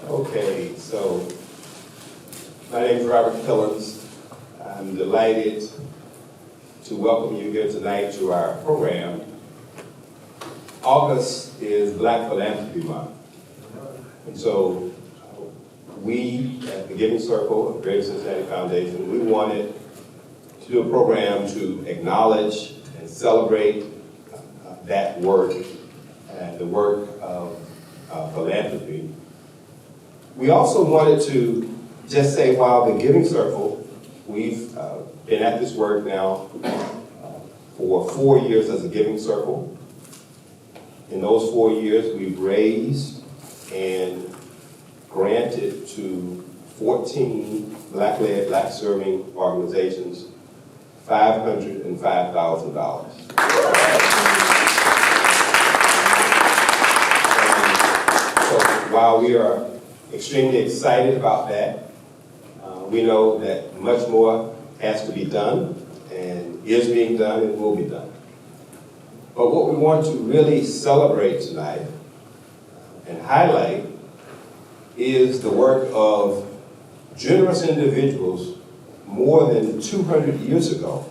Okay, so my name is Robert Pillins. I'm delighted to welcome you here tonight to our program. August is Black Philanthropy Month. And so we at the Giving Circle of Greater Cincinnati Foundation, we wanted to do a program to acknowledge and celebrate that work and the work of philanthropy. We also wanted to just say, while the Giving Circle, we've been at this work now for 4 years as a Giving Circle. In those 4 years, we've raised and granted to 14 Black-led, Black-serving organizations $505,000. So while we are extremely excited about that, we know that much more has to be done and is being done and will be done. But what we want to really celebrate tonight and highlight is the work of generous individuals more than 200 years ago.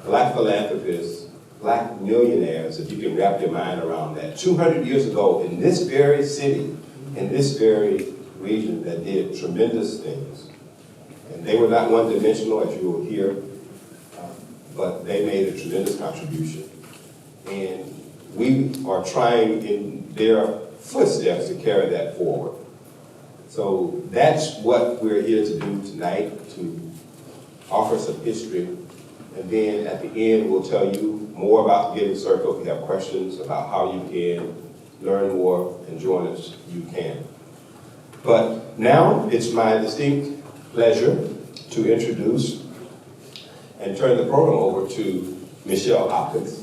Black philanthropists, Black millionaires, if you can wrap your mind around that. 200 years ago in this very city, in this very region, that did tremendous things. And they were not one-dimensional, as you will hear, but they made a tremendous contribution. And we are trying in their footsteps to carry that forward. So that's what we're here to do tonight, to offer some history. And then at the end, we'll tell you more about the Giving Circle. If you have questions about how you can learn more and join us, you can. But now it's my distinct pleasure to introduce and turn the program over to Michelle Hopkins.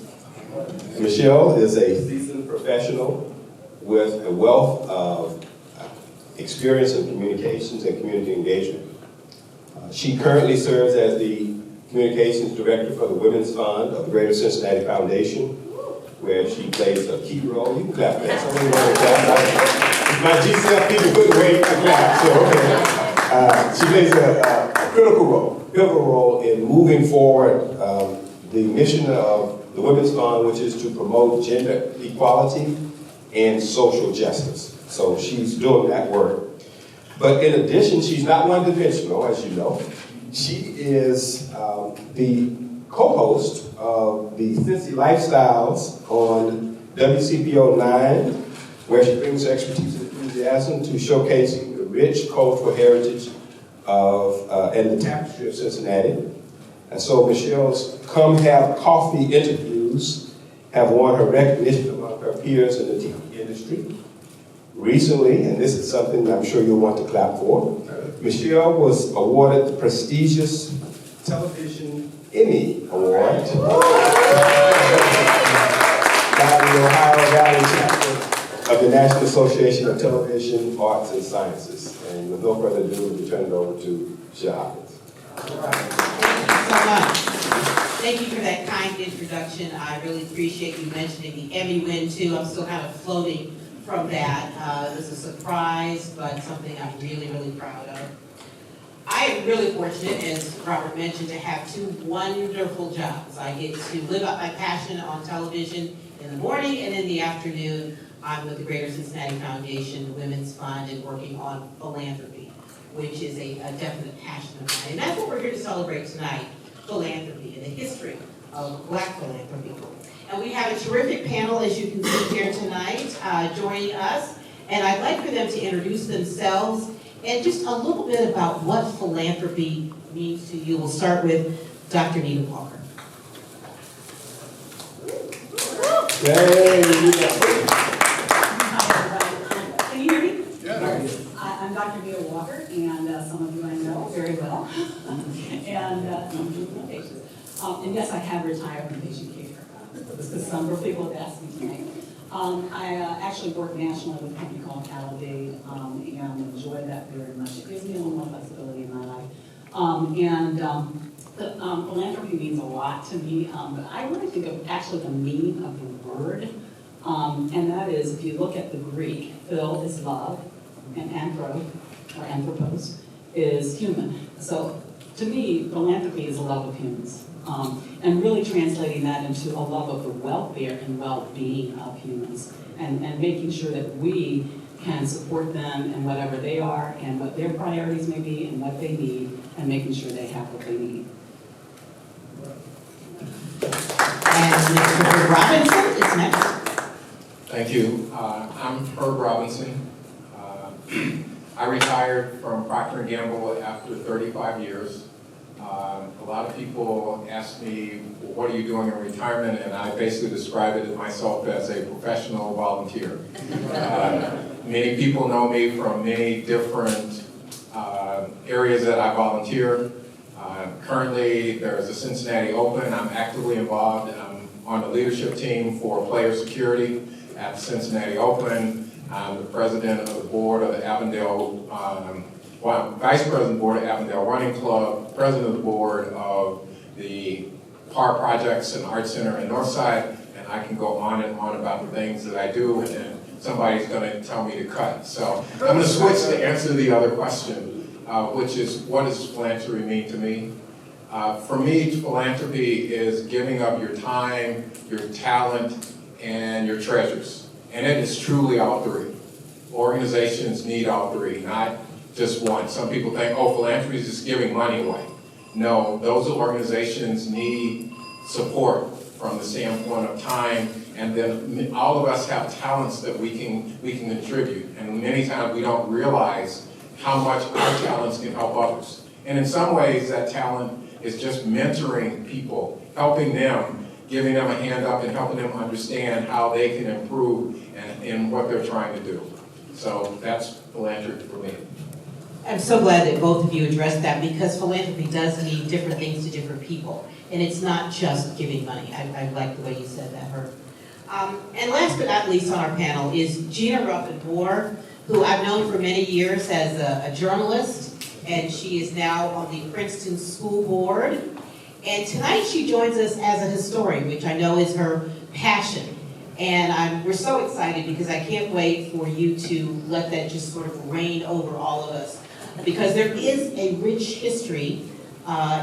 Michelle is a seasoned professional with a wealth of experience in communications and community engagement. She currently serves as the Communications Director for the Women's Fund of the Greater Cincinnati Foundation, where she plays a key role. You can clap for that. Somebody want to clap. My GCF people couldn't wait to clap, so okay. She plays a critical role, pivotal role in moving forward the mission of the Women's Fund, which is to promote gender equality and social justice. So she's doing that work. But in addition, she's not one-dimensional, as you know. She is the co-host of the Cincy Lifestyles on WCPO 9, where she brings expertise and enthusiasm to showcasing the rich cultural heritage of and the tapestry of Cincinnati. And so Michelle's Come Have Coffee interviews have won her recognition among her peers in the TV industry. Recently, and this is something I'm sure you'll want to clap for, Michelle was awarded the prestigious Television Emmy Award by the Ohio Valley chapter of the National Association of Television Arts and Sciences. And with no further ado, we turn it over to Michelle Hopkins. Thank you so much. Thank you for that kind introduction. I really appreciate you mentioning the Emmy win too. I'm still kind of floating from that. It was a surprise, but something I'm really, really proud of. I am really fortunate, as Robert mentioned, to have two wonderful jobs. I get to live out my passion on television in the morning, and in the afternoon, I'm with the Greater Cincinnati Foundation, the Women's Fund, and working on philanthropy, which is a definite passion of mine. And that's what we're here to celebrate tonight, philanthropy and the history of Black philanthropy. And we have a terrific panel, as you can see here tonight, joining us. And I'd like for them to introduce themselves and just a little bit about what philanthropy means to you. We'll start with Dr. Nita Walker. Hi, everybody. Can you hear me? Yeah. I'm Dr. Nita Walker, and some of you I know very well. And yes, I have retired from patient care. Because some people have asked me tonight. I actually work nationally with a company called Validate, and enjoy that very much. It gives me a little more flexibility in my life. Philanthropy means a lot to me, but I really think of actually the meaning of the word, and that is, if you look at the Greek, phil is love, and anthro, or anthropos, is human. So to me, philanthropy is a love of humans. And really translating that into a love of the welfare and well-being of humans, and making sure that we can support them in whatever they are and what their priorities may be and what they need, and making sure they have what they need. And Mr. Robinson is next. Thank you. I'm Herb Robinson. I retired from Procter & Gamble after 35 years. A lot of people ask me, well, what are you doing in retirement? And I basically describe it myself as a professional volunteer. Many people know me from many different areas that I volunteer. Currently, there's a Cincinnati Open. I'm actively involved. I'm on the leadership team for player security at the Cincinnati Open. I'm the president of the board of the Avondale, vice president of the board of Avondale Running Club, president of the board of the Par Projects and Art Center in Northside, and I can go on and on about the things that I do, and then somebody's going to tell me to cut. So I'm going to switch to answer the other question, which is, what does philanthropy mean to me? For me, philanthropy is giving up your time, your talent, and your treasures. And it is truly all three. Organizations need all three, not just one. Some people think, oh, philanthropy is just giving money away. No, those organizations need support from the standpoint of time, and then all of us have talents that we can contribute. And many times we don't realize how much our talents can help others. And in some ways, that talent is just mentoring people, helping them, giving them a hand up and helping them understand how they can improve in what they're trying to do. So that's philanthropy for me. I'm so glad that both of you addressed that, because philanthropy does mean different things to different people. And it's not just giving money. I like the way you said that, Herb. And last but not least on our panel is Gina Ruffin-Moore, who I've known for many years as a journalist, and she is now on the Princeton School Board. And tonight she joins us as a historian, which I know is her passion. And we're so excited because I can't wait for you to let that just sort of reign over all of us. Because there is a rich history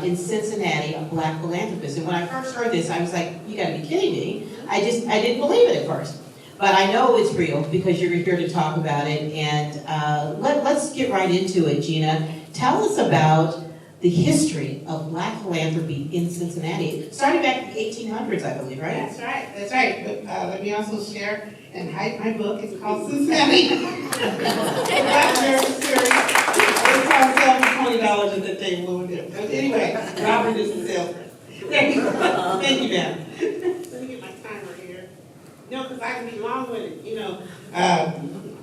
in Cincinnati of Black philanthropists. And when I first heard this, I was like, you gotta be kidding me. I didn't believe it at first. But I know it's real because you're here to talk about it. And let's get right into it, Gina. Tell us about the history of Black philanthropy in Cincinnati, starting back in the 1800s, I believe, right? That's right, that's right. But let me also share and hype my book. It's called Cincinnati. Black American Series. It costs $20 at the table. But anyway, Robert is the salesman. Thank you, ma'am. Let me get my timer here. No, because I can be long-winded. You know,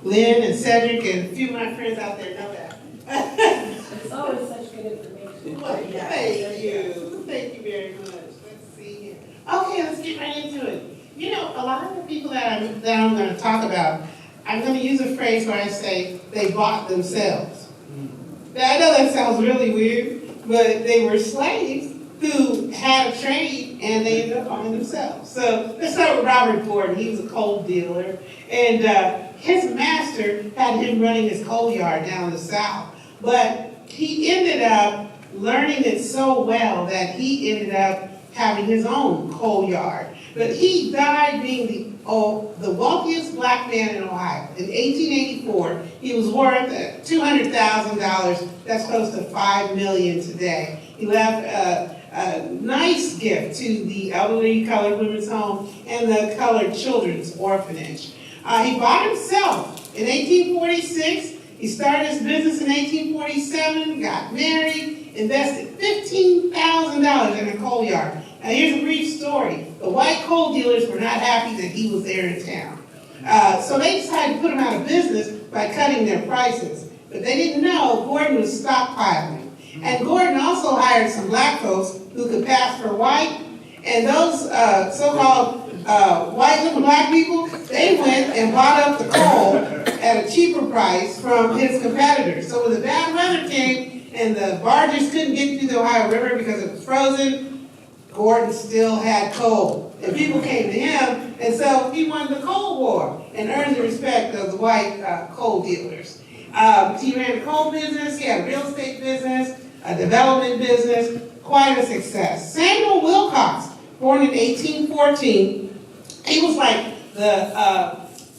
Lynn and Cedric and a few of my friends out there know that. It's always such good information. Well, thank you. Thank you very much. Let's see here. Okay, let's get right into it. You know, a lot of the people that I'm going to talk about, I'm going to use a phrase where I say they bought themselves. Now, I know that sounds really weird, but they were slaves who had a trade and they ended up buying themselves. So let's start with Robert Gordon. He was a coal dealer, and his master had him running his coal yard down in the South. But he ended up learning it so well that he ended up having his own coal yard. But he died being the wealthiest black man in Ohio. In 1884, he was worth $200,000. That's close to $5 million today. He left a nice gift to the elderly colored women's home and the colored children's orphanage. He bought himself in 1846. He started his business in 1847, got married, invested $15,000 in a coal yard. Now here's a brief story. The white coal dealers were not happy that he was there in town. So they decided to put him out of business by cutting their prices. But they didn't know Gordon was stockpiling. And Gordon also hired some black folks who could pass for white. And those so-called white little black people, they went and bought up the coal at a cheaper price from his competitors. So when the bad weather came and the barges couldn't get through the Ohio River because it was frozen, Gordon still had coal. And people came to him, and so he won the Coal War and earned the respect of the white coal dealers. He ran a coal business, he had a real estate business, a development business, quite a success. Samuel Wilcox, born in 1814, he was like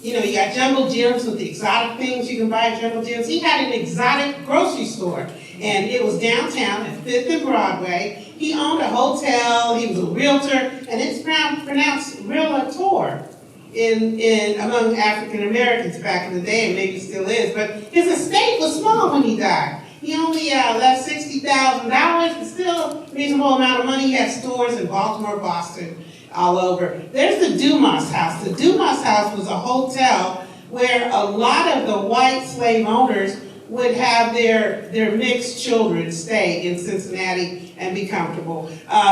you got Jungle Gyms with the exotic things you can buy at Jungle Gyms. He had an exotic grocery store, and it was downtown at 5th and Broadway. He owned a hotel, he was a realtor, and it's pronounced realtor among African Americans back in the day, and maybe still is, but his estate was small when he died. He only left $60,000, but still a reasonable amount of money. He had stores in Baltimore, Boston, all over. There's the Dumas House. The Dumas House was a hotel where a lot of the white slave owners would have their mixed children stay in Cincinnati and be comfortable.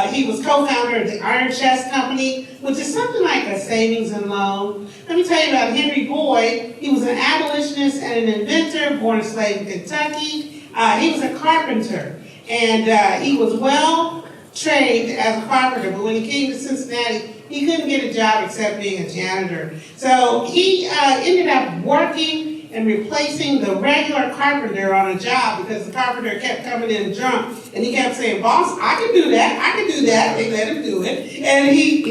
He was co-founder of the Iron Chest Company, which is something like a savings and loan. Let me tell you about Henry Boyd. He was an abolitionist and an inventor, born a slave in Kentucky. He was a carpenter, and he was well trained as a carpenter, but when he came to Cincinnati, he couldn't get a job except being a janitor. So he ended up working and replacing the regular carpenter on a job because the carpenter kept coming in drunk, and he kept saying, "Boss, I can do that, I can do that." They let him do it, and he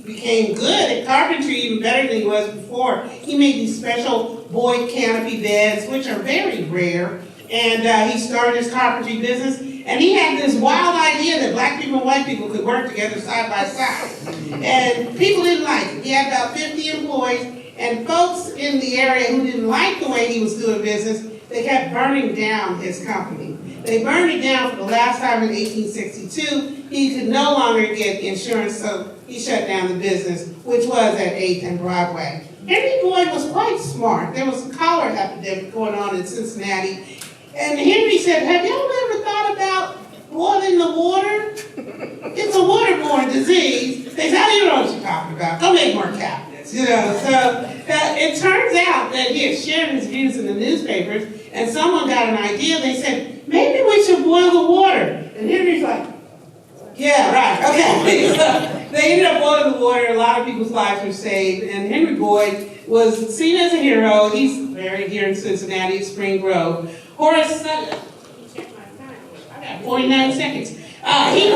became good at carpentry, even better than he was before. He made these special Boyd canopy beds, which are very rare, and he started his carpentry business. And he had this wild idea that black people and white people could work together side by side. And people didn't like it. He had about 50 employees, and folks in the area who didn't like the way he was doing business, they kept burning down his company. They burned it down for the last time in 1862. He could no longer get insurance, so he shut down the business, which was at 8th and Broadway. Henry Boyd was quite smart. There was a cholera epidemic going on in Cincinnati. And Henry said, "Have y'all ever thought about boiling the water? It's a waterborne disease." They said, "How do you know what you're talking about? Go make more cabinets." So it turns out that he had shared his views in the newspapers, and someone got an idea. They said, "Maybe we should boil the water." And Henry's like, "Yeah, right, okay." So they ended up boiling the water. A lot of people's lives were saved, and Henry Boyd was seen as a hero. He's buried here in Cincinnati at Spring Grove. Horace Sutton, check my time. I got 49 seconds. He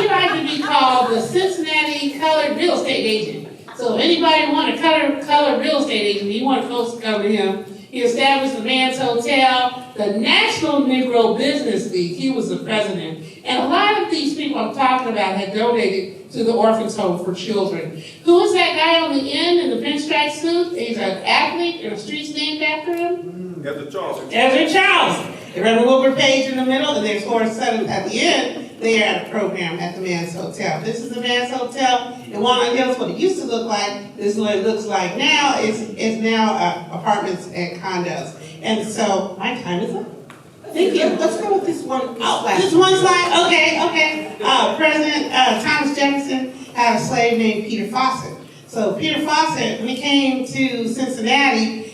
liked to be called the Cincinnati Colored Real Estate Agent. So if anybody want a colored real estate agent, he wanted folks to come to him. He established the Man's Hotel, the National Negro Business League. He was the president. And a lot of these people I'm talking about had donated to the Orphans Home for Children. Who was that guy on the end in the pinstripe suit? He's an athlete, and the street's named after him? Ezra Charles. Ezra Charles. Reverend Wilbur Page in the middle, and there's Horace Sutton at the end. They are at a program at the Man's Hotel. This is the Man's Hotel in Walnut Hills. What it used to look like, this is what it looks like now. It's now apartments and condos. And so, my time is up. Thank you. Let's go with this one. This one slide? Okay. President Thomas Jefferson had a slave named Peter Fawcett. So Peter Fawcett, when he came to Cincinnati,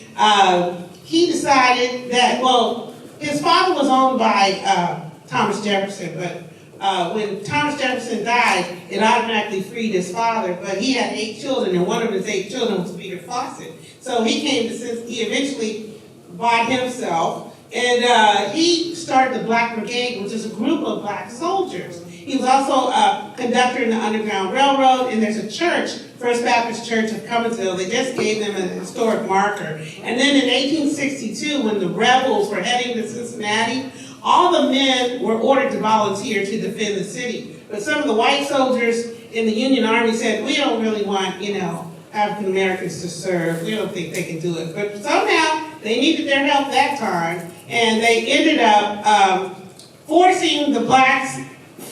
he decided that, well, his father was owned by Thomas Jefferson, but when Thomas Jefferson died, it automatically freed his father, but he had 8 children, and one of his 8 children was Peter Fawcett. So he came to Cincinnati, he eventually bought himself, and he started the Black Brigade, which is a group of black soldiers. He was also a conductor in the Underground Railroad, and there's a church, First Baptist Church of Cumminsville. They just gave them a historic marker. And then in 1862, when the rebels were heading to Cincinnati, all the men were ordered to volunteer to defend the city. But some of the white soldiers in the Union Army said, "We don't really want, African Americans to serve. We don't think they can do it." But somehow they needed their help that time, and they ended up forcing the blacks,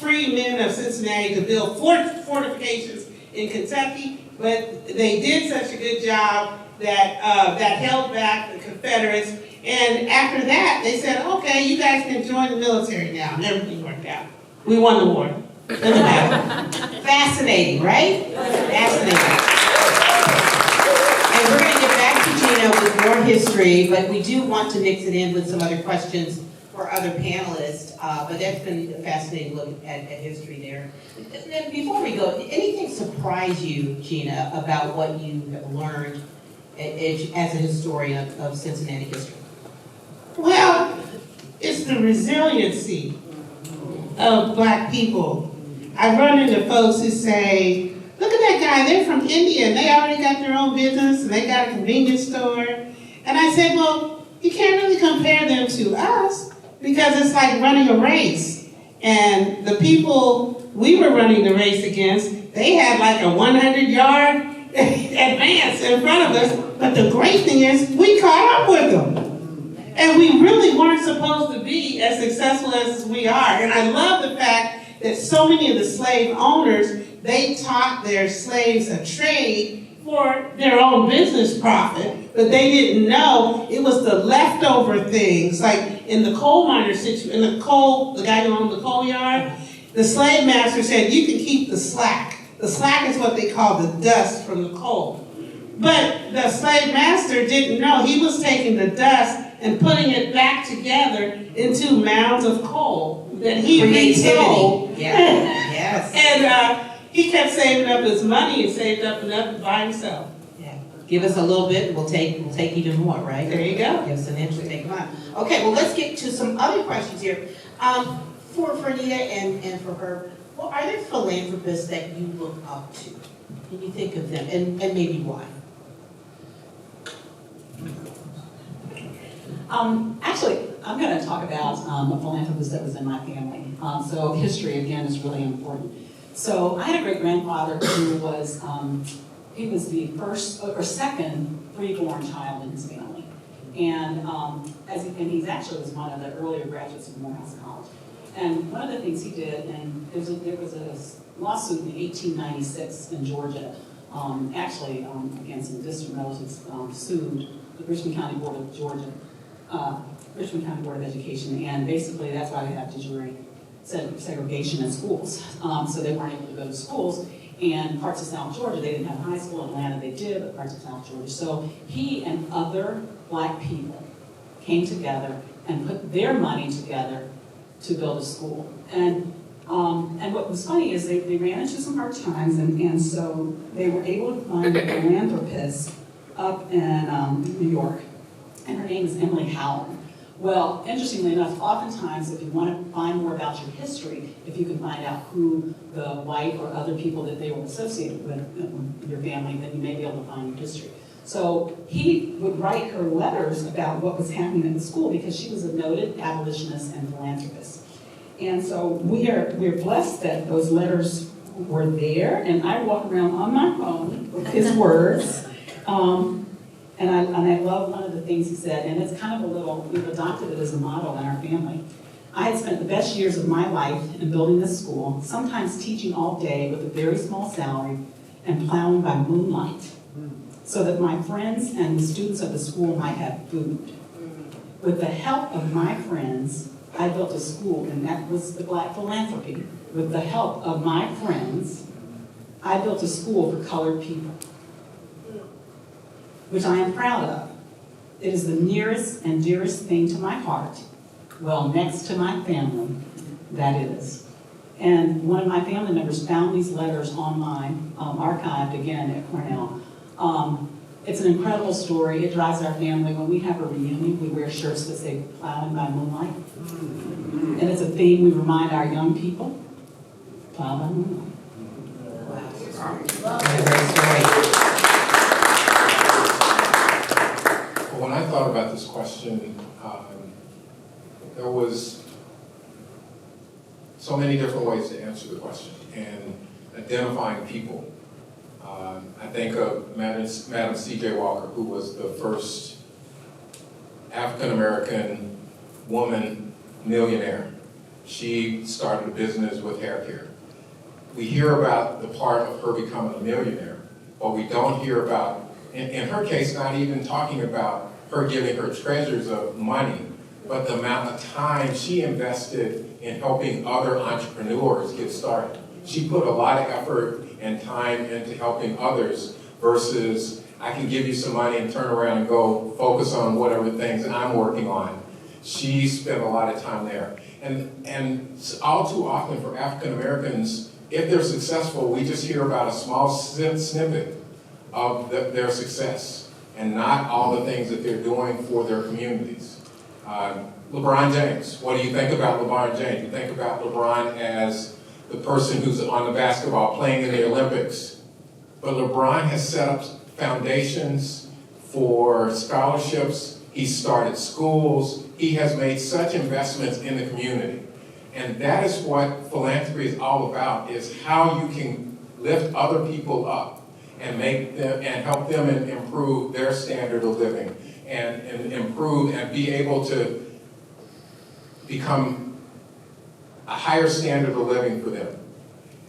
free men of Cincinnati, to build fortifications in Kentucky. But they did such a good job that held back the Confederates. And after that, they said, "Okay, you guys can join the military now." And everything worked out. We won the war. Doesn't matter. Fascinating, right? Fascinating. And we're going to get back to Gina with more history, but we do want to mix it in with some other questions for other panelists. But that's been a fascinating look at history there. And then before we go, anything surprise you, Gina, about what you have learned as a historian of Cincinnati history? Well, it's the resiliency of Black people. I run into folks who say, look at that guy, they're from India, and they already got their own business, and they got a convenience store. And I said, well, you can't really compare them to us, because it's like running a race. And the people we were running the race against, they had like a 100-yard advance in front of us, but the great thing is, we caught up with them. And we really weren't supposed to be as successful as we are. And I love the fact that so many of the slave owners, they taught their slaves a trade for their own business profit, but they didn't know it was the leftover things. Like in the coal miner situation, in the guy who owned the coal yard, the slave master said, you can keep the slack. The slack is what they call the dust from the coal. But the slave master didn't know he was taking the dust and putting it back together into mounds of coal that he resold. Yeah. Yes. And he kept saving up his money and saved up enough to buy himself. Yeah. Give us a little bit, we'll take even more, right? There you go. Give us an inch, we'll take one. Okay, well, let's get to some other questions here. For Anita and for her, well, are there philanthropists that you look up to? Can you think of them, and maybe why? Actually, I'm going to talk about a philanthropist that was in my family. So history, again, is really important. So I had a great-grandfather who was, he was the first or second freeborn child in his family. And, and he actually was one of the earlier graduates of Morehouse College. And one of the things he did, and there was a lawsuit in 1896 in Georgia, against some distant relatives, sued the Richmond County Board of Georgia, Richmond County Board of Education, and basically that's why they have de jure segregation in schools. So they weren't able to go to schools, and parts of South Georgia, they didn't have high school. In Atlanta they did, but parts of South Georgia. So he and other Black people came together and put their money together to build a school. And what was funny is they ran into some hard times, and so they were able to find a philanthropist up in New York, and her name is Emily Holloman. Well, interestingly enough, oftentimes if you want to find more about your history, if you can find out who the white or other people that they were associated with in your family, then you may be able to find your history. So he would write her letters about what was happening in the school because she was a noted abolitionist and philanthropist. And so we're blessed that those letters were there, and I walk around on my phone with his words. And I love one of the things he said, and it's kind of we've adopted it as a model in our family. I had spent the best years of my life in building this school, sometimes teaching all day with a very small salary and plowing by moonlight, so that my friends and the students of the school might have food. With the help of my friends, I built a school, and that was the Black Philanthropy. With the help of my friends, I built a school for colored people, which I am proud of. It is the nearest and dearest thing to my heart, well, next to my family, that is. And one of my family members found these letters online, archived again at Cornell. It's an incredible story. It drives our family. When we have a reunion, we wear shirts that say plowing by moonlight. And it's a theme we remind our young people, plow by moonlight. When I thought about this question, there was so many different ways to answer the question, and identifying people. I think of Madam C.J. Walker, who was the first African-American woman millionaire. She started a business with hair care. We hear about the part of her becoming a millionaire, but we don't hear about, in her case, not even talking about her giving her treasures of money, but the amount of time she invested in helping other entrepreneurs get started. She put a lot of effort and time into helping others versus I can give you some money and turn around and go focus on whatever things I'm working on. She spent a lot of time there. And all too often for African Americans, if they're successful, we just hear about a small snippet of their success and not all the things that they're doing for their communities. LeBron James, what do you think about LeBron James? You think about LeBron as the person who's on the basketball playing in the Olympics. But LeBron has set up foundations for scholarships. He started schools. He has made such investments in the community. And that is what philanthropy is all about, is how you can lift other people up and make them and help them improve their standard of living and improve and be able to become a higher standard of living for them.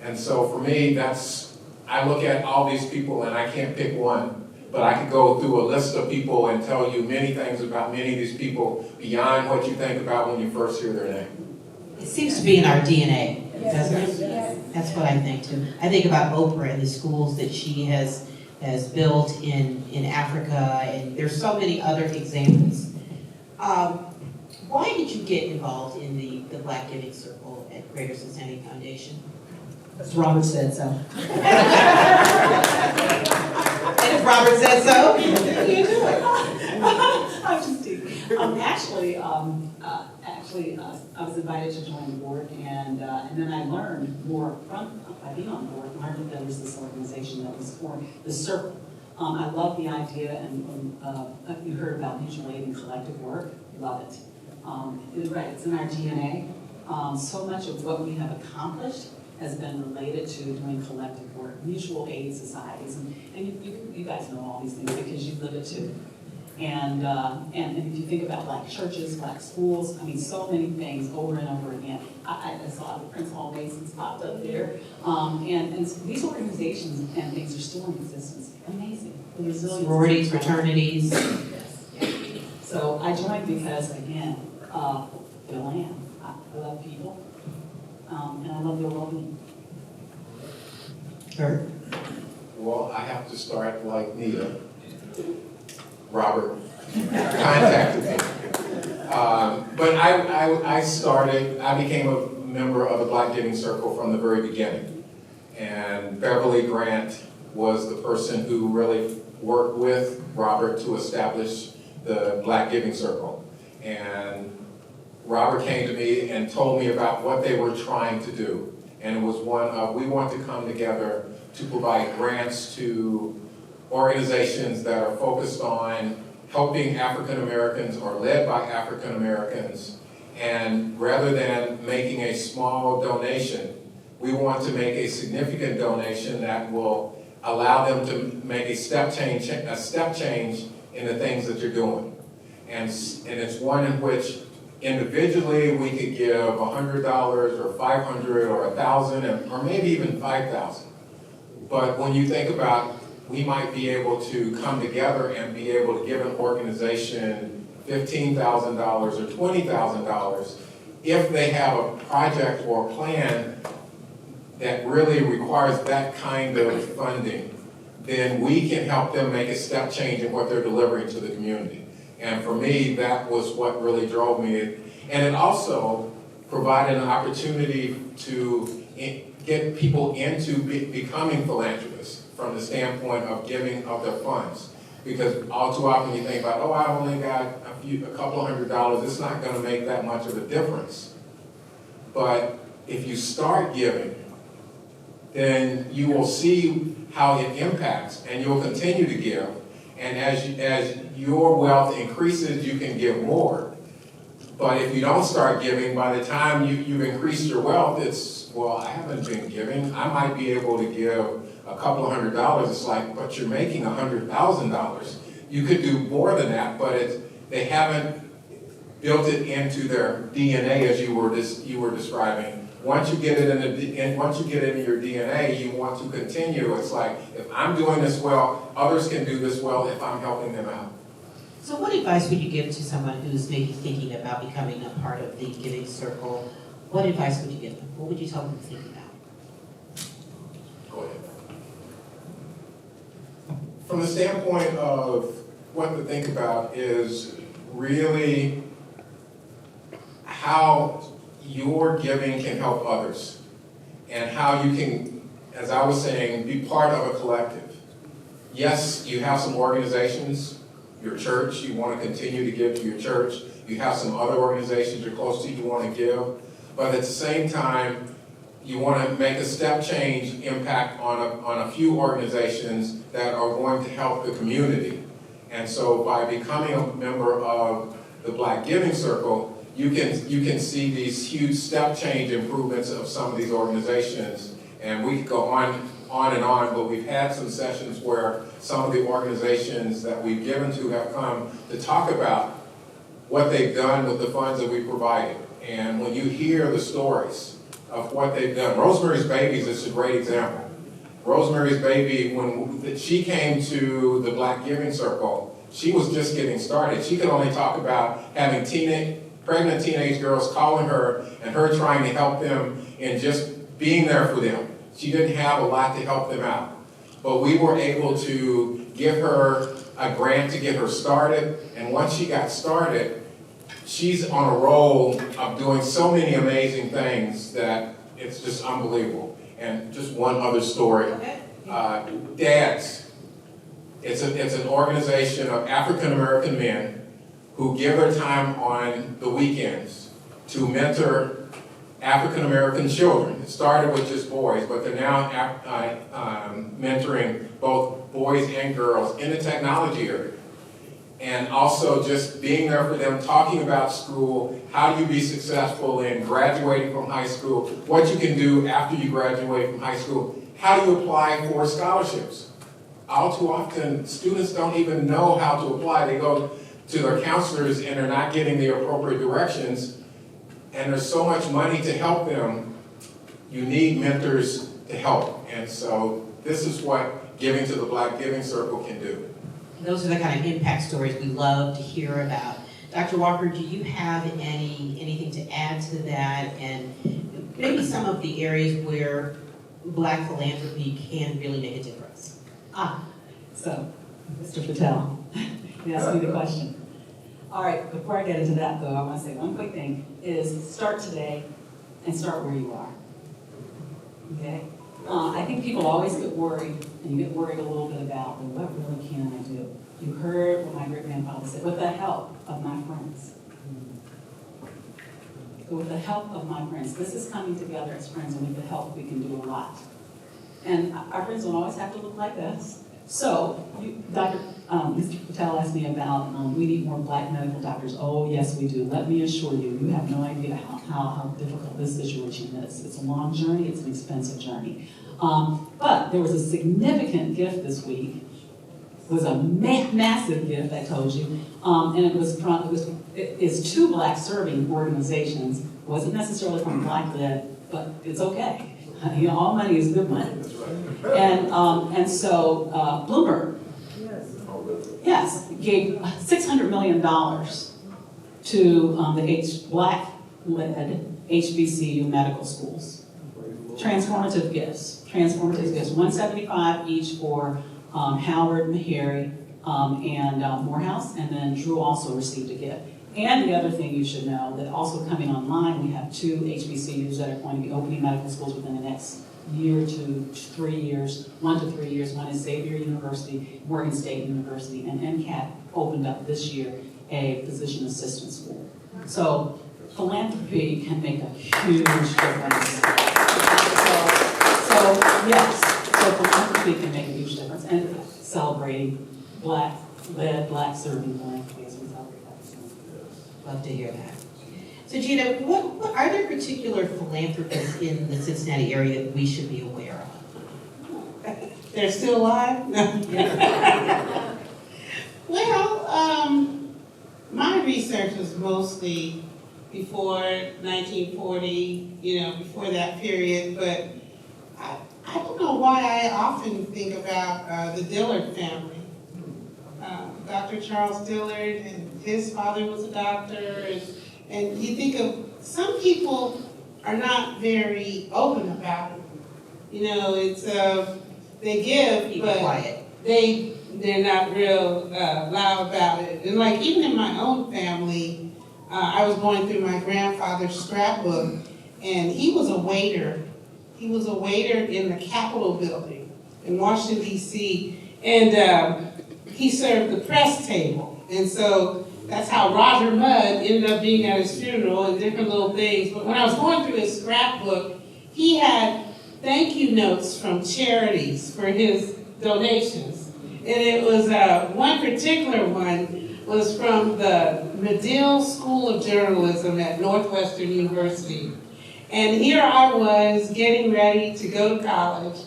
And so for me, I look at all these people and I can't pick one, but I could go through a list of people and tell you many things about many of these people beyond what you think about when you first hear their name. It seems to be in our DNA, doesn't it? Yes. That's what I think too. I think about Oprah and the schools that she has built in Africa, and there's so many other examples. Why did you get involved in the Black Giving Circle at Greater Cincinnati Foundation? As Robert said so. And if Robert said so, you do it. I'm just teasing. I was invited to join the board, and then I learned more by being on the board. I learned that there was this organization that was formed, the Circle. I love the idea, and you heard about mutual aid and collective work. Love it. It's in our DNA. So much of what we have accomplished has been related to doing collective work, mutual aid societies, and you guys know all these things because you live it too. And if you think about Black churches, Black schools, I mean, so many things over and over again. I saw the Prince Hall Masons popped up there, and these organizations and things are still in existence. Amazing. The resilience. Sororities, fraternities. Yes. So I joined because, again, Bill Ann. I love people, and I love their well-being. Kurt? Well, I have to start like Nita. Robert contacted me. But I became a member of the Black Giving Circle from the very beginning. And Beverly Grant was the person who really worked with Robert to establish the Black Giving Circle. And Robert came to me and told me about what they were trying to do. And it was one of, we want to come together to provide grants to organizations that are focused on helping African Americans or led by African Americans. And rather than making a small donation, we want to make a significant donation that will allow them to make a step change in the things that you're doing. And it's one in which individually we could give $100 or $500 or $1,000 or maybe even $5,000. But when you think about, we might be able to come together and be able to give an organization $15,000 or $20,000 if they have a project or plan that really requires that kind of funding, then we can help them make a step change in what they're delivering to the community. And for me, that was what really drove me. And it also provided an opportunity to get people into becoming philanthropists from the standpoint of giving of their funds. Because all too often you think about, oh, I only got a couple $100, it's not gonna make that much of a difference. But if you start giving, then you will see how it impacts and you'll continue to give. And as your wealth increases, you can give more. But if you don't start giving, by the time you've increased your wealth, it's, well, I haven't been giving. I might be able to give a couple of $100. It's like, but you're making $100,000. You could do more than that, but they haven't built it into their DNA as you were describing. Once you get it in your DNA, you want to continue. It's like, if I'm doing this well, others can do this well if I'm helping them out. So what advice would you give to someone who's maybe thinking about becoming a part of the Giving Circle? What advice would you give them? What would you tell them to think about? Go ahead. From the standpoint of what to think about is really how your giving can help others and how you can, as I was saying, be part of a collective. Yes, you have some organizations, your church, you want to continue to give to your church, You have some other organizations you're close to you want to give, but at the same time, you want to make a step change impact on a few organizations that are going to help the community. And so by becoming a member of the Black Giving Circle, you can see these huge step change improvements of some of these organizations. And we could go on and on, but we've had some sessions where some of the organizations that we've given to have come to talk about what they've done with the funds that we provided. And when you hear the stories of what they've done, Rosemary's Babies is a great example. Rosemary's Baby, when she came to the Black Giving Circle, she was just getting started. She could only talk about having pregnant teenage girls calling her and her trying to help them and just being there for them. She didn't have a lot to help them out. But we were able to give her a grant to get her started, and once she got started, she's on a roll of doing so many amazing things that it's just unbelievable. And just one other story. Dads. It's an organization of African American men who give their time on the weekends to mentor African American children. It started with just boys, but they're now mentoring both boys and girls in the technology area. And also just being there for them, talking about school, how do you be successful in graduating from high school, what you can do after you graduate from high school, how do you apply for scholarships. All too often, students don't even know how to apply. They go to their counselors and they're not getting the appropriate directions, and there's so much money to help them. You need mentors to help. And so this is what giving to the Black Giving Circle can do. Those are the kind of impact stories we love to hear about. Dr. Walker, do you have anything to add to that, and maybe some of the areas where Black philanthropy can really make a difference? So, Mr. Patel, you asked me the question. All right, before I get into that though, I want to say one quick thing, is start today and start where you are, okay? I think people always get worried, and you get worried a little bit about, well, what really can I do? You heard what my great-grandfather said, with the help of my friends. So with the help of my friends, this is coming together as friends, and with the help, we can do a lot. And our friends don't always have to look like this. So, Mr. Patel asked me about, we need more Black medical doctors. Oh, yes, we do. Let me assure you, you have no idea how difficult this situation is. It's a long journey, it's an expensive journey. But there was a significant gift this week. It was a massive gift, I told you. And it's two Black serving organizations. It wasn't necessarily from Black led, but it's okay. You know, all money is good money. That's right. And so Bloomberg, yes, gave $600 million to the Black-led HBCU medical schools. Transformative gifts. 175 each for Howard, Meharry, and Morehouse, and then Drew also received a gift. And the other thing you should know, that also coming online, we have two HBCUs that are going to be opening medical schools within the next year to 3 years, 1 to 3 years. One is Xavier University, Morgan State University, and NCAT opened up this year a physician assistant school. So philanthropy can make a huge difference. So philanthropy can make a huge difference, and celebrating Black-led, Black-serving philanthropy as we celebrate that. Love to hear that. So Gina, what are there particular philanthropists in the Cincinnati area that we should be aware of? They're still alive? No. Well, my research was mostly before 1940, before that period, but I don't know why I often think about the Dillard family. Dr. Charles Dillard, and his father was a doctor, and you think of, some people are not very open about it. It's, they give, Keep but quiet. they're not real loud about it. And like, even in my own family, I was going through my grandfather's scrapbook, and he was a waiter. He was a waiter in the Capitol building in Washington, D.C., and he served the press table. And so That's how Roger Mudd ended up being at his funeral and different little things. But when I was going through his scrapbook, he had thank you notes from charities for his donations. And it was one particular one was from the Medill School of Journalism at Northwestern University. And here I was getting ready to go to college.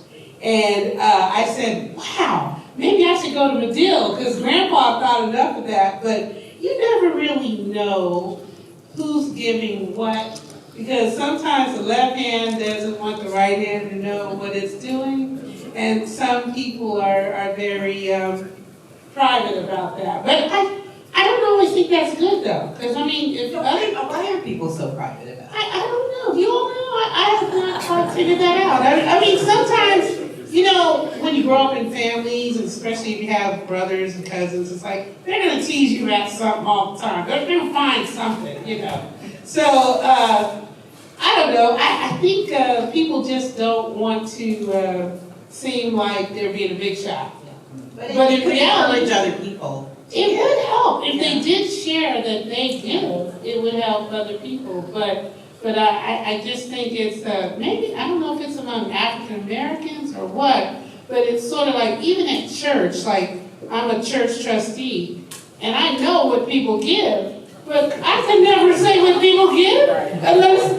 And I said, wow, maybe I should go to Medill, because Grandpa thought enough of that, but you never really know who's giving what, because sometimes the left hand doesn't want the right hand to know what it's doing, and some people are very private about that. But I don't always think that's good, though, because I mean, if Why are people so private about it? I don't know. You all know? I have not quite figured that out. I mean, sometimes, you know, when you grow up in families, and especially if you have brothers and cousins, it's like, they're going to tease you about something all the time. They're going to find something, you know. So, I don't know. I think people just don't want to seem like they're being a big shot. But in it could reality, encourage other people. it would help. If they did share that they give, it would help other people. But I just think it's, maybe, I don't know if it's among African Americans or what, but it's sort of like, even at church, like, I'm a church trustee, and I know what people give, but I can never say what people give unless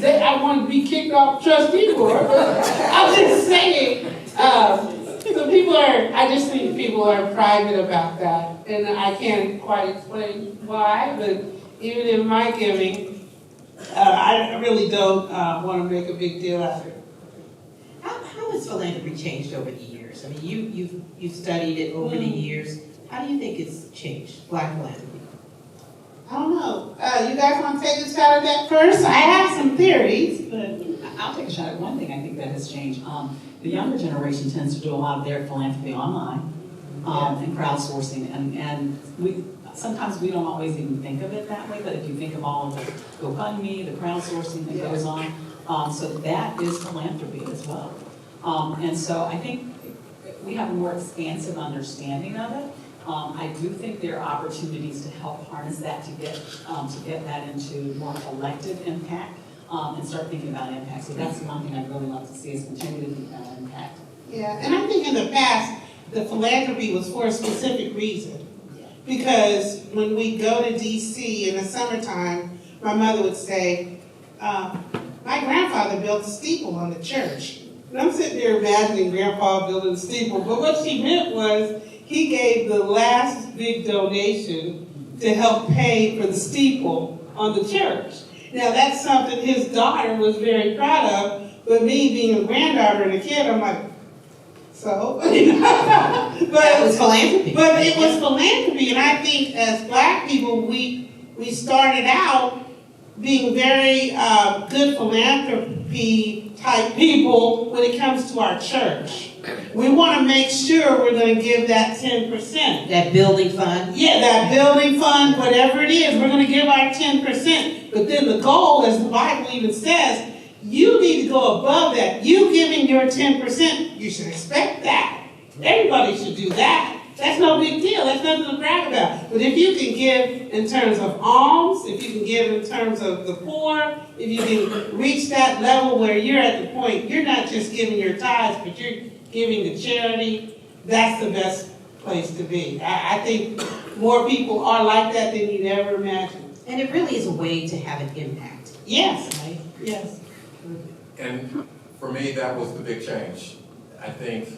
I want to be kicked off trustee board. I'm just saying, so people are, I just think people are private about that, and I can't quite explain why, but even in my giving, I really don't want to make a big deal out of it. How has philanthropy changed over the years? I mean, you've studied it over the years. How do you think it's changed, Black philanthropy? I don't know. You guys want to take a shot at that first? I have some theories, but I'll take a shot at one thing I think that has changed. The younger generation tends to do a lot of their philanthropy online and crowdsourcing, and sometimes we don't always even think of it that way, but if you think of all of the GoFundMe, the crowdsourcing that goes on, so that is philanthropy as well. And so I think we have a more expansive understanding of it. I do think there are opportunities to help harness that to get that into more collective impact and start thinking about impact. So that's one thing I'd really love to see is continue to think about impact. yeah, and I think in the past, the philanthropy was for a specific reason. Because when we go to DC in the summertime, my mother would say, my grandfather built a steeple on the church. And I'm sitting there imagining Grandpa building a steeple, but what she meant was he gave the last big donation to help pay for the steeple on the church. Now that's something his daughter was very proud of, but me being a granddaughter and a kid, I'm like, so? But That was philanthropy. But it was philanthropy, and I think as Black people, we started out being very good philanthropy type people when it comes to our church. We want to make sure we're going to give that 10%. That building fund? Yeah, that building fund, whatever it is, we're going to give our 10%. But then the goal, as the Bible even says, you need to go above that. You giving your 10%, you should expect that. Everybody should do that. That's no big deal. That's nothing to brag about. But if you can give in terms of alms, if you can give in terms of the poor, if you can reach that level where you're at the point, you're not just giving your tithes, but you're giving to charity, that's the best place to be. I think more people are like that than you'd ever imagine. And it really is a way to have an impact. Yes. Right? Yes. And for me, that was the big change. I think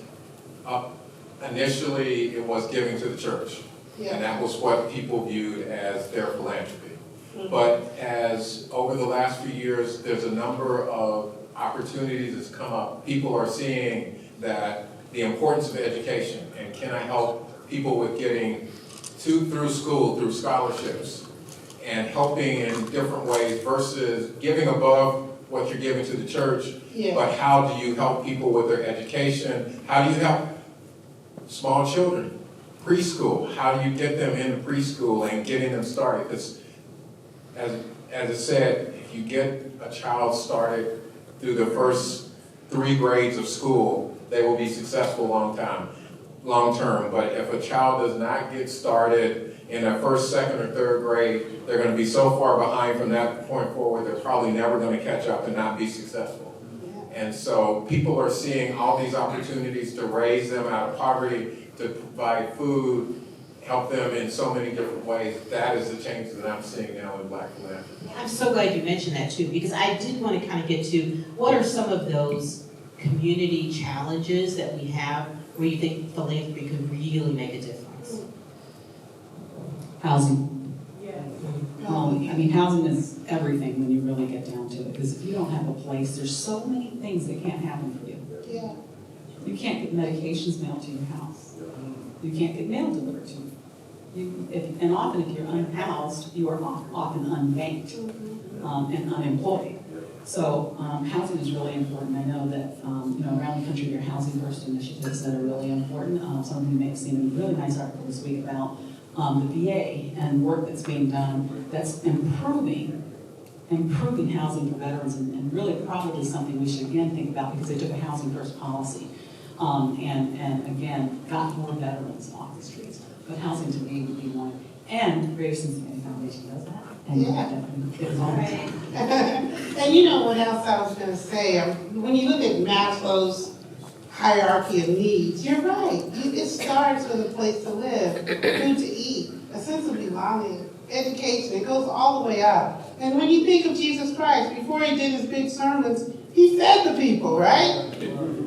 initially it was giving to the church. Yeah. And that was what people viewed as their philanthropy. Mhm. But as over the last few years, there's a number of opportunities that's come up. People are seeing that the importance of education, and can I help people with getting through school, through scholarships, and helping in different ways versus giving above what you're giving to the church, Yeah. but how do you help people with their education? How do you help small children, preschool? How do you get them into preschool and getting them started? Because as I said, if you get a child started through the first 3 grades of school, they will be successful a long time. long-term, but if a child does not get started in their first, second, or third grade, they're going to be so far behind from that point forward, they're probably never going to catch up and not be successful. And so people are seeing all these opportunities to raise them out of poverty, to provide food, help them in so many different ways. That is the change that I'm seeing now in Black philanthropy. I'm so glad you mentioned that too, because I did want to kind of get to what are some of those community challenges that we have where you think philanthropy could really make a difference? Housing. Yes. I mean, housing is everything when you really get down to it, because if you don't have a place, there's so many things that can't happen for you. Yeah. You can't get medications mailed to your house. You can't get mail delivered to you. And often if you're unhoused, you are often unbanked and unemployed. So housing is really important. I know that around the country there are housing first initiatives that are really important. Some of you may have seen a really nice article this week about the VA and work that's being done that's improving housing for veterans, and really probably something we should again think about, because they took a housing first policy and again got more veterans off the streets. But housing to me would be one. And the Greater Cincinnati Foundation does that. And it is all the time. And you know what else I was gonna say? When you look at Maslow's hierarchy of needs, you're right. It starts with a place to live, food to eat, a sense of belonging, education. It goes all the way up. And when you think of Jesus Christ, before he did his big sermons, he fed the people, right?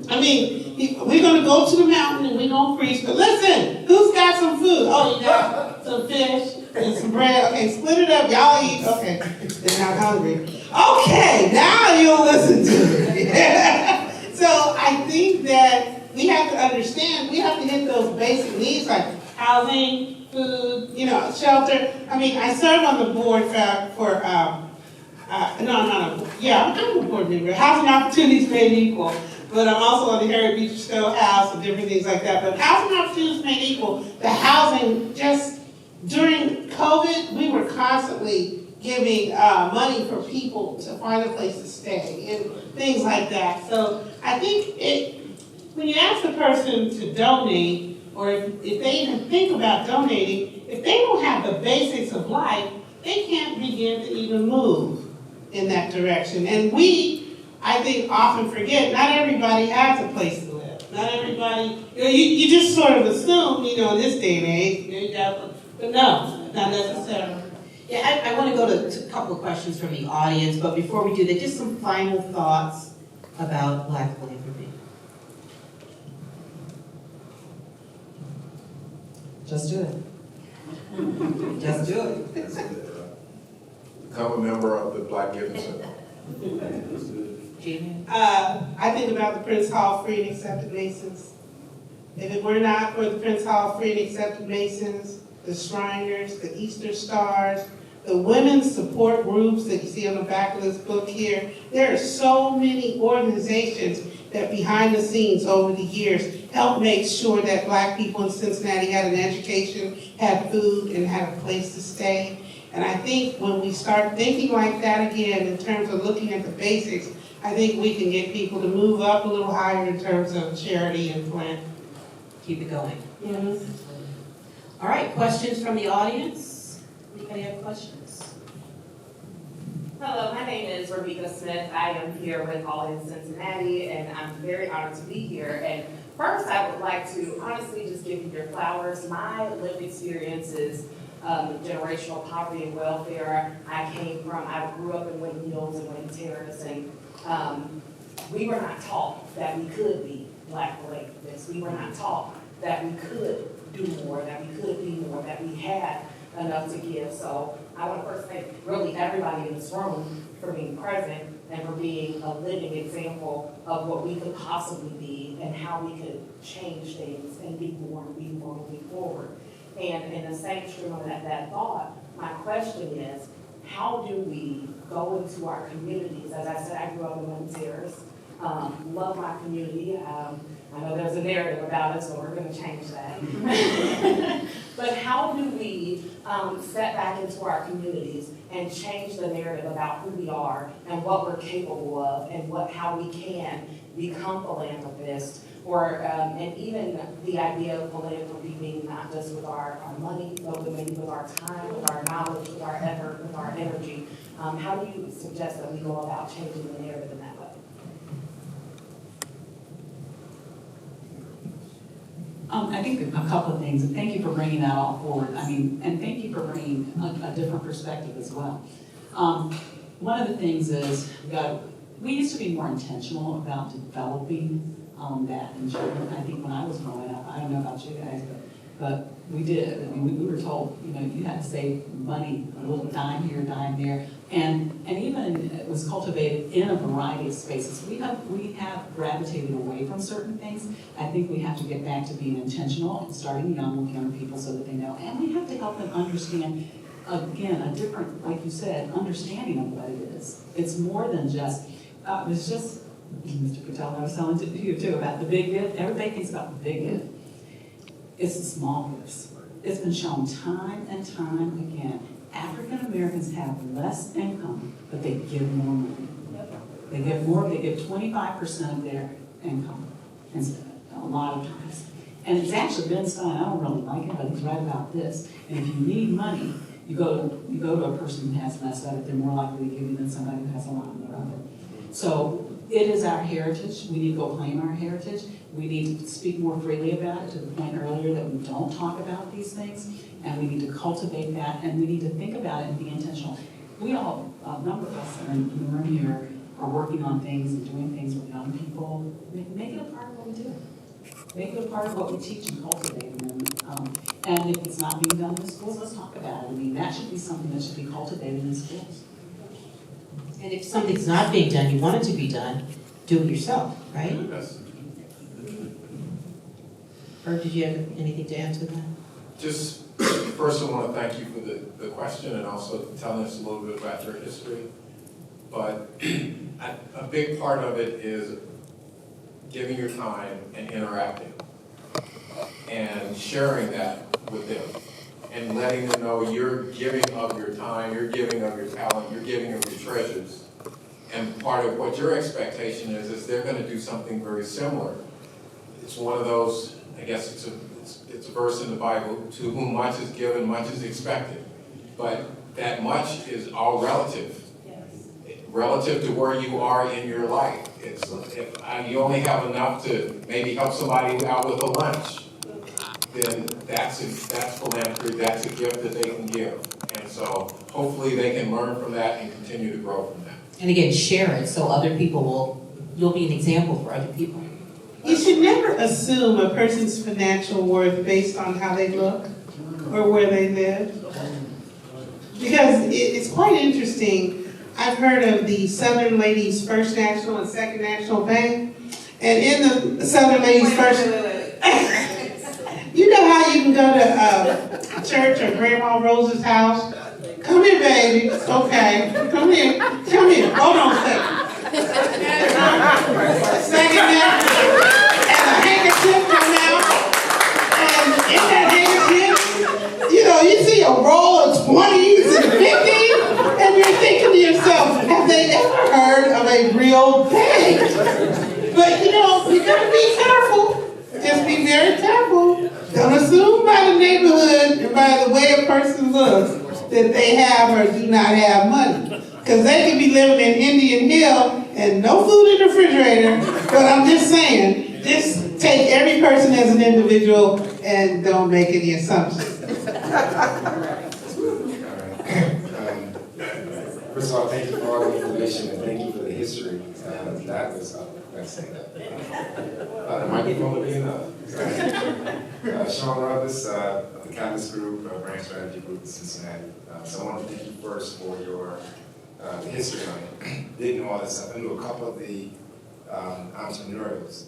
I mean, we're going to go to the mountain and we're going to preach, but listen, who's got some food? Oh, you got some fish and some bread. Okay, split it up. Y'all eat. Okay, they're not hungry. Okay, now you'll listen to me. So I think that we have to understand, we have to hit those basic needs like housing, food, shelter. I mean, I serve on the board I'm a board member. Housing Opportunities Made Equal. But I'm also on the Harriet Beecher Stowe House and different things like that. But Housing Opportunities Made Equal, the housing, just during COVID, we were constantly giving money for people to find a place to stay and things like that. So I think when you ask the person to donate, or if they even think about donating, if they don't have the basics of life, they can't begin to even move in that direction. And we, I think, often forget, not everybody has a place to live. Not everybody, you just sort of assume, in this day and age, but no, not necessarily. Yeah, I want to go to a couple of questions from the audience, but before we do that, just some final thoughts about Black philanthropy. Just do it. Just do it. Become a member of the Black Giving Circle. I think about the Prince Hall Free and Accepted Masons. If it were not for the Prince Hall Free and Accepted Masons, the Shriners, the Easter Stars, the women's support groups that you see on the back of this book here, there are so many organizations that behind the scenes over the years helped make sure that Black people in Cincinnati had an education, had food, and had a place to stay. And I think when we start thinking like that again in terms of looking at the basics, I think we can get people to move up a little higher in terms of charity and philanthropy. Keep it going. Yes. All right, questions from the audience? Anybody have questions? Hello, my name is Rebecca Smith. I am here with Holloman Cincinnati, and I'm very honored to be here. And first, I would like to honestly just give you your flowers. My lived experiences, generational poverty and welfare. I grew up in Winton Hills and Winton Terrace, and we were not taught that we could be Black philanthropists. We were not taught that we could do more, that we could be more, that we had enough to give. So I want to first thank really everybody in this room for being present and for being a living example of what we could possibly be and how we could change things and be more moving forward. And in the same stream of that thought, my question is, how do we go into our communities? As I said, I grew up in Winton Terrace, love my community. I know there's a narrative about it, so we're going to change that. But how do we step back into our communities and change the narrative about who we are and what we're capable of and how we can become philanthropists or, and even the idea of philanthropy being not just with our money, but maybe with our time, with our knowledge, with our effort, with our energy. How do you suggest that we go about changing the narrative in that way? I think a couple of things, and thank you for bringing that all forward. I mean, and thank you for bringing a different perspective as well. One of the things is we used to be more intentional about developing that in children. I think when I was growing up, I don't know about you guys, but we did. I mean, we were told, you know, you had to save money, a little dime here, dime there, and even it was cultivated in a variety of spaces. We have gravitated away from certain things. I think we have to get back to being intentional and starting young with young people so that they know, and we have to help them understand. Again, a different, like you said, understanding of what it is. It's more than just, it's just, Mr. Patel, I was telling you too about the big gift. Everybody thinks about the big gift. It's the small gifts. It's been shown time and time again. African Americans have less income, but they give more money. They give more, they give 25% of their income, a lot of times. And it's actually Ben Stein, I don't really like it, but he's right about this. And if you need money, you go to a person who has less of it, they're more likely to give you than somebody who has a lot more of it. So it is our heritage. We need to go claim our heritage. We need to speak more freely about it, to the point earlier that we don't talk about these things, and we need to cultivate that, and we need to think about it and be intentional. We all, a number of us in the room here, are working on things and doing things with young people. Make it a part of what we do. Make it a part of what we teach and cultivate them. And if it's not being done in schools, let's talk about it. I mean, that should be something that should be cultivated in schools. And if something's not being done, you want it to be done, do it yourself, right? Yes. Or did you have anything to add to that? Just first, I want to thank you for the question and also telling us a little bit about your history. But a big part of it is giving your time and interacting and sharing that with them and letting them know you're giving of your time, you're giving of your talent, you're giving of your treasures. And part of what your expectation is they're going to do something very similar. It's one of those, I guess it's a verse in the Bible, to whom much is given, much is expected. But that much is all relative. Relative to where you are in your life. If you only have enough to maybe help somebody out with a lunch, then that's philanthropy, that's a gift that they can give. And so hopefully they can learn from that and continue to grow from that. And again, share it so other people you'll be an example for other people. You should never assume a person's financial worth based on how they look or where they live. Because it's quite interesting. I've heard of the Southern Ladies First National and Second National Bank. And in the Southern Ladies First... You know how you can go to church or Grandma Rose's house? Come here, baby. Okay. Come here. Come here. Hold on a second. Second national. And a handkerchief come out. And in that handkerchief, you know, you see a roll of 20s and 50s. And you're thinking to yourself, have they ever heard of a real bank? But you know, you gotta be careful. Just be very careful. Don't assume by the neighborhood and by the way a person looks that they have or do not have money. Because they could be living in Indian Hill and no food in the refrigerator. But I'm just saying, just take every person as an individual and don't make any assumptions. First of all, thank you for all the information and thank you for the history. That was the microphone will be enough. Sean Roberts, the Catalyst Group, Brand Strategy Group in Cincinnati. So I want to thank you first for your the history on it. Didn't know all this stuff. I knew a couple of the entrepreneurials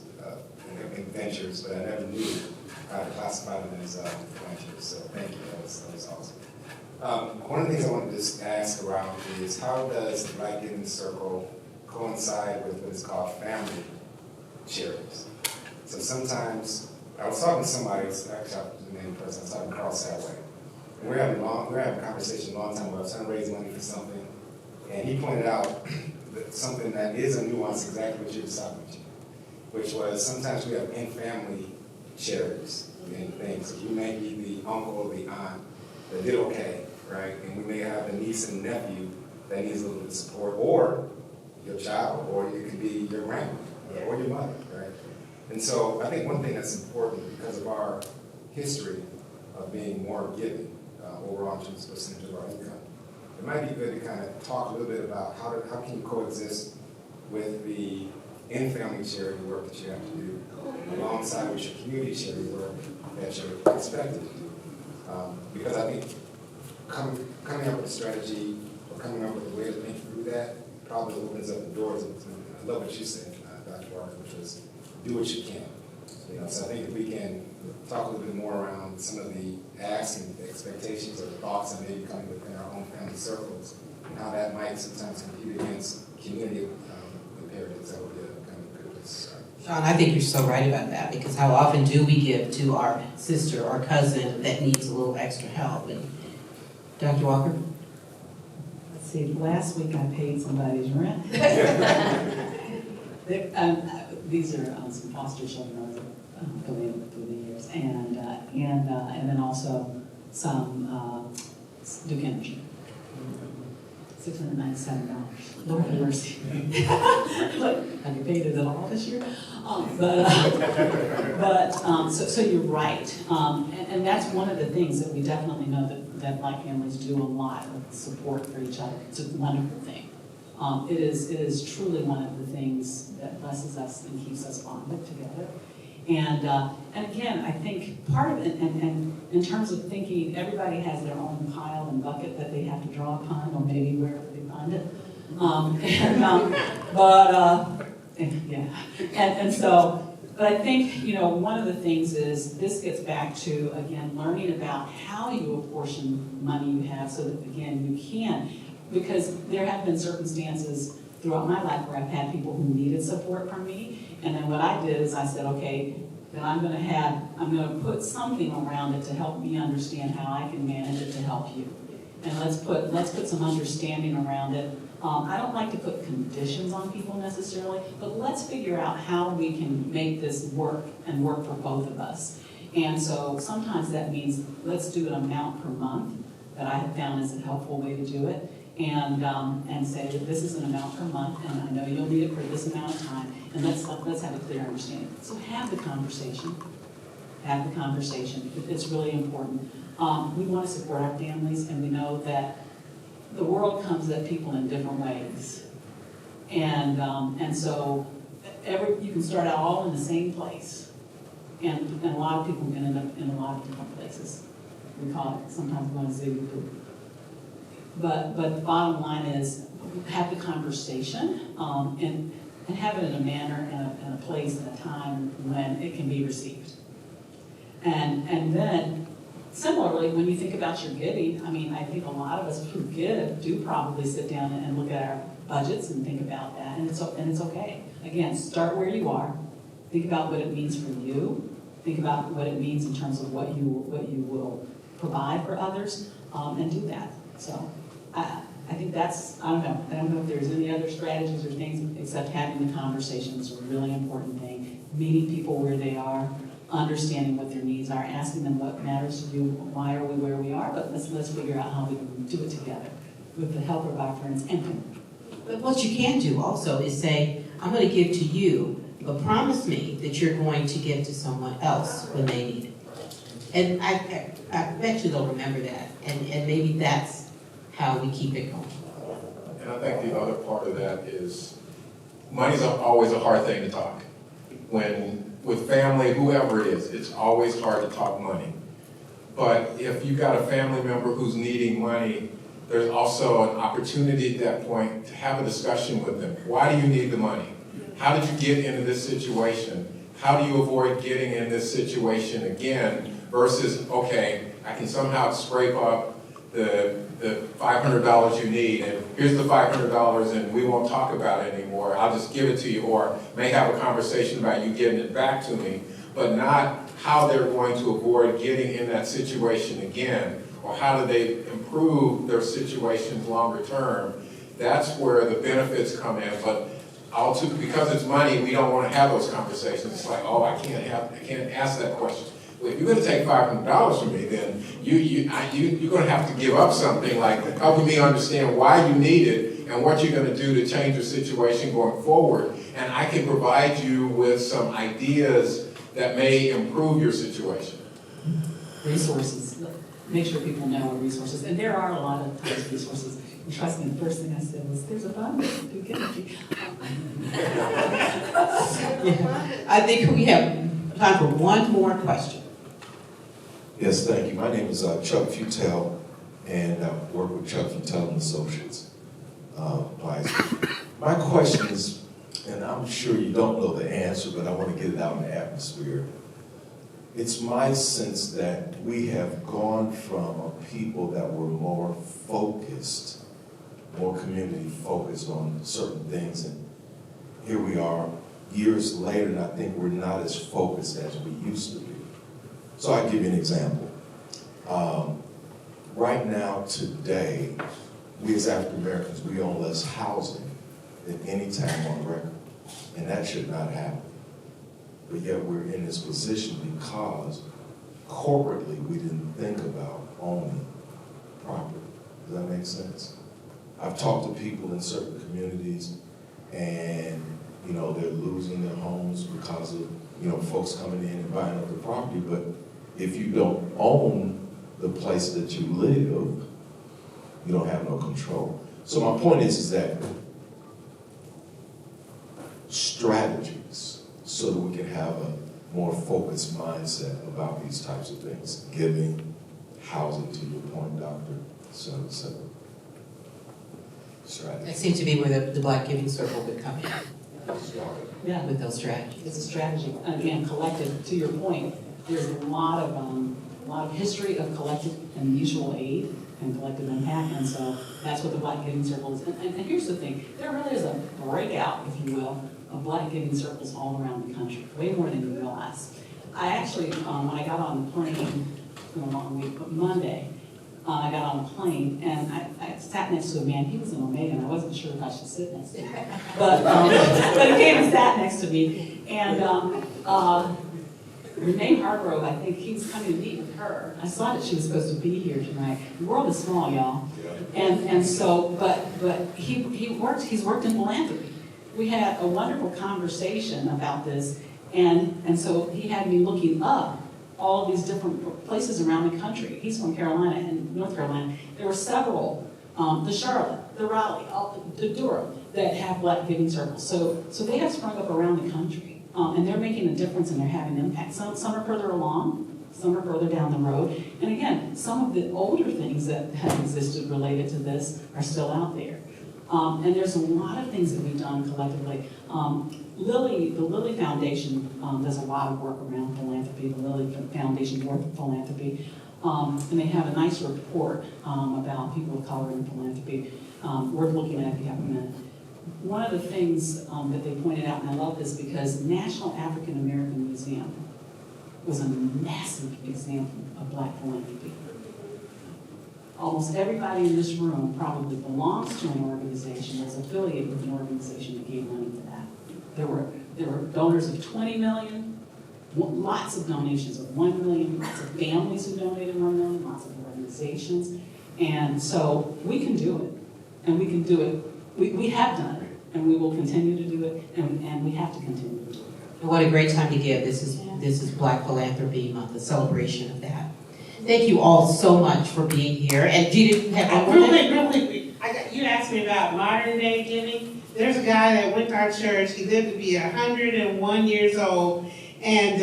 ventures, but I never knew how to classify them as ventures. So thank you. That was awesome. One of the things I wanted to just ask around is how does the Black Giving Circle coincide with what is called family charities? So sometimes, I was talking to somebody, actually I was the name person, I was talking to Carl Sadway. And we're having a conversation a long time about trying to raise money for something. And he pointed out that something that is a nuance, exactly what you were talking about. which was sometimes we have in-family charities and things. So you may be the uncle or the aunt that did okay, right? And we may have a niece and nephew that needs a little bit of support, or your child, or it could be your grandmother or your mother, right? And so I think one thing that's important because of our history of being more giving overall in terms of percentage of our income, it might be good to kind of talk a little bit about how can you coexist with the in-family charity work that you have to do alongside with your community charity work that you're expected to do. Because I think coming up with a strategy or coming up with a way to think through that probably opens up the doors. I love what you said, Dr. Walker, which was do what you can. So I think if we can talk a little bit more around some of the asks and expectations or thoughts that may be coming within our own family circles, and how that might sometimes compete against community imperatives, that would be a kind of good place to start. Sean, I think you're so right about that, because how often do we give to our sister or cousin that needs a little extra help? And Dr. Walker? Let's see, last week I paid somebody's rent. These are some foster children that have come through the years, and then also some Duke Energy. $697. Lord have mercy. Look, have you paid it at all this year? So you're right, and that's one of the things that we definitely know that Black families do a lot of support for each other. It's a wonderful thing. It is truly one of the things that blesses us and keeps us bonded together. And again, I think part of it, and in terms of thinking, everybody has their own pile and bucket that they have to draw upon, or maybe wherever they find it. But I think, one of the things is, this gets back to, again, learning about how you apportion money you have so that, again, you can. Because there have been circumstances throughout my life where I've had people who needed support from me. And then what I did is I said, okay, then I'm going to put something around it to help me understand how I can manage it to help you. And let's put some understanding around it. I don't like to put conditions on people necessarily, but let's figure out how we can make this work and work for both of us. And so sometimes that means let's do an amount per month that I have found is a helpful way to do it. And say that this is an amount per month, and I know you'll need it for this amount of time, and let's have a clear understanding. So have the conversation. Have the conversation. It's really important. We want to support our families, and we know that the world comes at people in different ways. And so you can start out all in the same place, and a lot of people can end up in a lot of different places. We call it sometimes going to ziggy poo. But the bottom line is, have the conversation and have it in a manner and a place and a time when it can be received. And then, similarly, when you think about your giving, I think a lot of us who give do probably sit down and look at our budgets and think about that, and it's okay. Again, start where you are. Think about what it means for you. Think about what it means in terms of what you will provide for others, and do that. So. I think that's, I don't know if there's any other strategies or things except having the conversation is a really important thing. Meeting people where they are, understanding what their needs are, asking them what matters to you, why are we where we are, but let's figure out how we can do it together with the help of our friends. But what you can do also is say, I'm going to give to you, but promise me that you're going to give to someone else when they need it. And I bet you they'll remember that, and maybe that's how we keep it going. And I think the other part of that is, money's always a hard thing to talk. With family, whoever it is, it's always hard to talk money. But if you've got a family member who's needing money, there's also an opportunity at that point to have a discussion with them. Why do you need the money? How did you get into this situation? How do you avoid getting in this situation again? Versus, okay, I can somehow scrape up the $500 you need, and here's the $500 and we won't talk about it anymore. I'll just give it to you, or may have a conversation about you getting it back to me, but not how they're going to avoid getting in that situation again, or how do they improve their situations longer term. That's where the benefits come in, but because it's money, we don't want to have those conversations. It's like, oh, I can't ask that question. Well, if you're going to take $500 from me, then you're going to have to give up something like helping me understand why you need it and what you're going to do to change your situation going forward. And I can provide you with some ideas that may improve your situation. Resources, make sure people know what resources, and there are a lot of times resources. And trust me, the first thing I said was, there's a bundle. I think we have time for one more question. Yes, thank you. My name is Chuck Futel, and I work with Chuck Futel and Associates. My question is, and I'm sure you don't know the answer, but I want to get it out in the atmosphere. It's my sense that we have gone from a people that were more focused, more community focused on certain things, and here we are years later, and I think we're not as focused as we used to be. So I'll give you an example. Right now, today, we as African Americans, we own less housing than any time on record, and that should not happen. But yet we're in this position because corporately we didn't think about owning property. Does that make sense? I've talked to people in certain communities, and they're losing their homes because of folks coming in and buying up the property. But if you don't own the place that you live, you don't have no control. So my point is that strategies so that we can have a more focused mindset about these types of things, giving, housing, to your point, Doctor, et cetera, et cetera. Strategy. That seems to be where the Black Giving Circle would come in. Yeah, With those strategies. it's a strategy. Again, collective, to your point, there's a lot of history of collective and mutual aid and collective impact, and so that's what the Black Giving Circle is. And here's the thing, there really is a breakout, if you will, of Black Giving Circles all around the country, way more than you realize. I actually, when I got on the plane, it's been a long week, but Monday, I got on a plane, and I sat next to a man. He was an Omega, and I wasn't sure if I should sit next to him. But he came and sat next to me. And Renee Hargrove, I think he was coming to meet with her. I saw that she was supposed to be here tonight. The world is small, y'all. And so, but he's worked in philanthropy. We had a wonderful conversation about this, and so he had me looking up all of these different places around the country. He's from Carolina and North Carolina. There were several, the Charlotte, the Raleigh, the Durham, that have Black Giving Circles. So they have sprung up around the country, and they're making a difference and they're having an impact. Some are further along, some are further down the road. And again, some of the older things that have existed related to this are still out there. And there's a lot of things that we've done collectively. The Lilly Foundation does a lot of work around philanthropy, the Lilly Foundation Board for Philanthropy, and they have a nice report about people of color in philanthropy. Worth looking at if you have a minute. One of the things that they pointed out, and I love this because National African American Museum was a massive example of Black philanthropy. Almost everybody in this room probably belongs to an organization, is affiliated with an organization that gave money to that. There were donors of 20 million, lots of donations of 1 million, lots of families who donated 1 million, lots of organizations. And so we can do it, and we can do it. We have done it, and we will continue to do it, and we have to continue to do it. And what a great time to give. This is Black Philanthropy Month, a celebration of that. Thank you all so much for being here. And do you have one more thing? Real quick, you asked me about modern day giving. There's a guy that went to our church. He lived to be 101 years old, and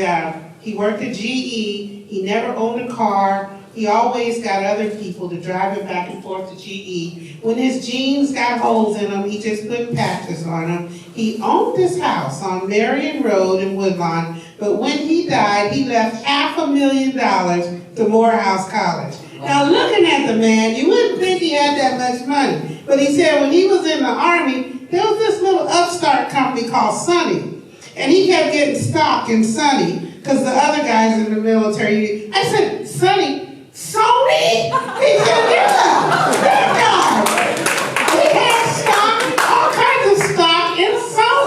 he worked at GE. He never owned a car. He always got other people to drive him back and forth to GE. When his jeans got holes in them, he just put patches on them. He owned this house on Marion Road in Woodlawn, but when he died, he left $500,000 to Morehouse College. Now, looking at the man, you wouldn't think he had that much money. But he said when he was in the Army, there was this little upstart company called Sonny. And he kept getting stock in Sonny because the other guys in the military, I said, Sonny? He said, yeah, big guy. He had stock, all kinds of stock in Sony.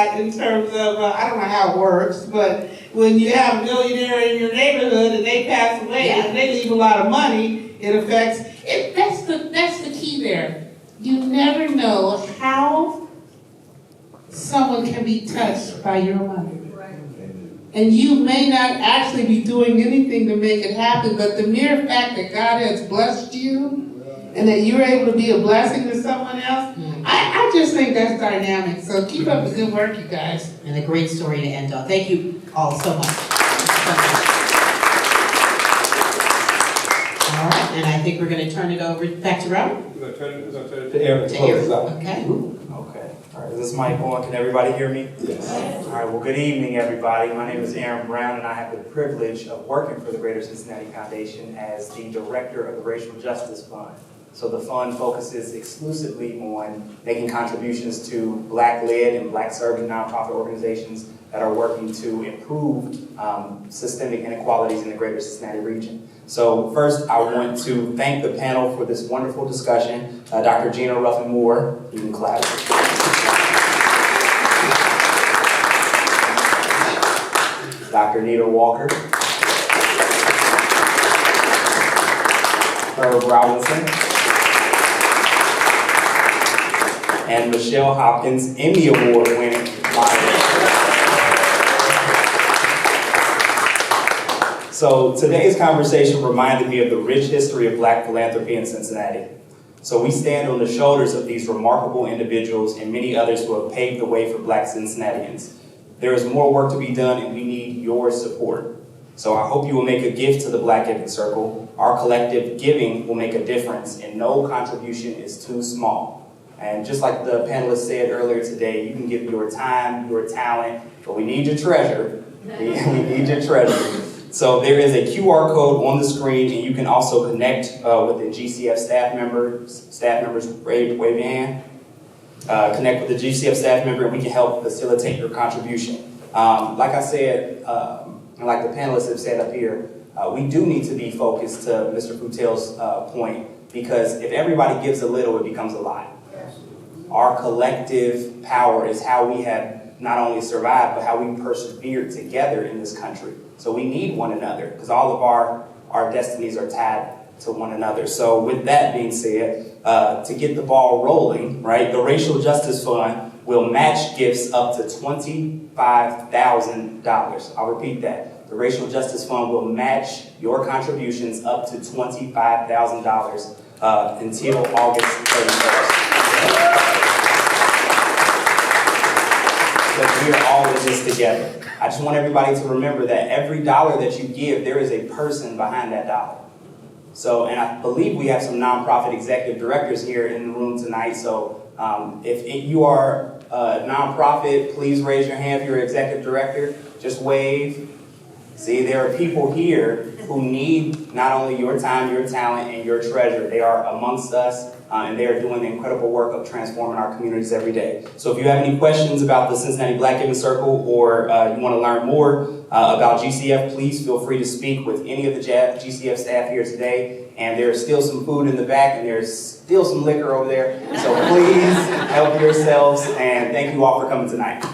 that in terms of, I don't know how it works, but when you have a millionaire in your neighborhood and they pass away and they leave a lot of money, it affects, that's the key there. You never know how someone can be touched by your money. And you may not actually be doing anything to make it happen, but the mere fact that God has blessed you and that you're able to be a blessing to someone else, I just think that's dynamic. So keep up the good work, you guys. And a great story to end on. Thank you all so much. All right, and I think we're going to turn it over back to Robert. We're going to turn it to Aaron. To Aaron. Okay. Okay. All right, is this mic on? Can everybody hear me? Yes. All right, well, good evening, everybody. My name is Aaron Brown, and I have the privilege of working for the Greater Cincinnati Foundation as the director of the Racial Justice Fund. So the fund focuses exclusively on making contributions to Black-led and Black-serving nonprofit organizations that are working to improve systemic inequalities in the Greater Cincinnati region. So first, I want to thank the panel for this wonderful discussion. Dr. Gina Ruffin-Moore, you can clap. Dr. Nita Walker. Herb Robinson. And Michelle Hopkins, Emmy Award winning moderator. So today's conversation reminded me of the rich history of Black philanthropy in Cincinnati. So we stand on the shoulders of these remarkable individuals and many others who have paved the way for Black Cincinnatians. There is more work to be done and we need your support. So I hope you will make a gift to the Black Giving Circle. Our collective giving will make a difference and no contribution is too small. And just like the panelists said earlier today, you can give your time, your talent, but we need your treasure. We need your treasure. So there is a QR code on the screen, and you can also connect with the GCF staff members. Staff members, wave your hand. Connect with the GCF staff member, and we can help facilitate your contribution. Like I said, and like the panelists have said up here, we do need to be focused to Mr. Futel's point, because if everybody gives a little, it becomes a lot. Our collective power is how we have not only survived, but how we persevered together in this country. So we need one another, because all of our destinies are tied to one another. So with that being said, to get the ball rolling, right, the Racial Justice Fund will match gifts up to $25,000. I'll repeat that. The Racial Justice Fund will match your contributions up to $25,000 until August 31st. Because we are all in this together. I just want everybody to remember that every dollar that you give, there is a person behind that dollar. So, and I believe we have some nonprofit executive directors here in the room tonight. So if you are a nonprofit, please raise your hand if you're an executive director. Just wave. See, there are people here who need not only your time, your talent, and your treasure. They are amongst us, and they are doing the incredible work of transforming our communities every day. So if you have any questions about the Cincinnati Black Giving Circle, or you want to learn more about GCF, please feel free to speak with any of the GCF staff here today. And there's still some food in the back, and there's still some liquor over there. So please help yourselves, and thank you all for coming tonight.